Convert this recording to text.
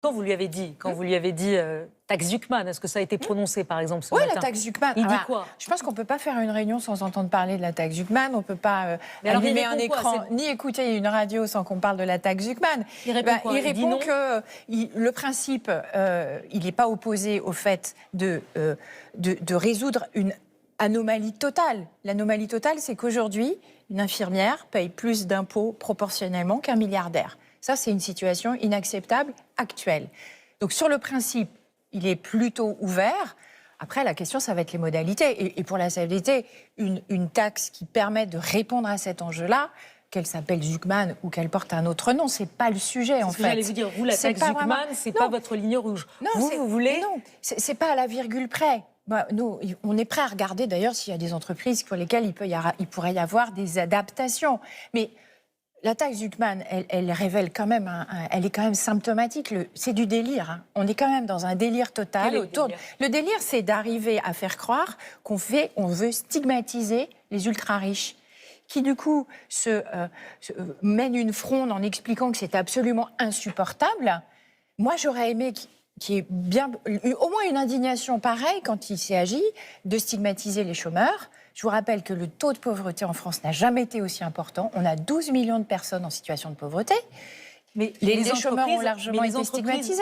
Quand vous lui avez dit taxe Zucman, est-ce que ça a été prononcé par exemple ce Oui, matin? la taxe Zucman. Il dit quoi? Je pense qu'on ne peut pas faire une réunion sans entendre parler de la taxe Zucman. On ne peut pas allumer un écran ni écouter une radio sans qu'on parle de la taxe Zucman. Il répond quoi? Il répond que le principe, il n'est pas opposé au fait de résoudre une anomalie totale. L'anomalie totale, c'est qu'aujourd'hui, une infirmière paye plus d'impôts proportionnellement qu'un milliardaire. Ça, c'est une situation inacceptable actuelle. Donc, sur le principe, il est plutôt ouvert. Après, la question, ça va être les modalités. Et pour la CFDT, une taxe qui permet de répondre à cet enjeu-là, qu'elle s'appelle Zucman ou qu'elle porte un autre nom, c'est pas le sujet, en fait. J'allais vous dire, vous, la taxe Zucman, c'est pas votre ligne rouge. Non, vous voulez... Non, c'est pas à la virgule près. Nous, on est prêt à regarder, d'ailleurs, s'il y a des entreprises pour lesquelles il pourrait y avoir des adaptations. Mais la taxe Zucman, elle révèle quand même, elle est quand même symptomatique. C'est du délire. Hein. On est quand même dans un délire total. Le délire, c'est d'arriver à faire croire on veut stigmatiser les ultra-riches, qui du coup mènent une fronde en expliquant que c'est absolument insupportable. Moi, j'aurais aimé qu'il y ait au moins une indignation pareille quand il s'agit de stigmatiser les chômeurs. Je vous rappelle que le taux de pauvreté en France n'a jamais été aussi important. On a 12 millions de personnes en situation de pauvreté. Mais les chômeurs ont largement été stigmatisés.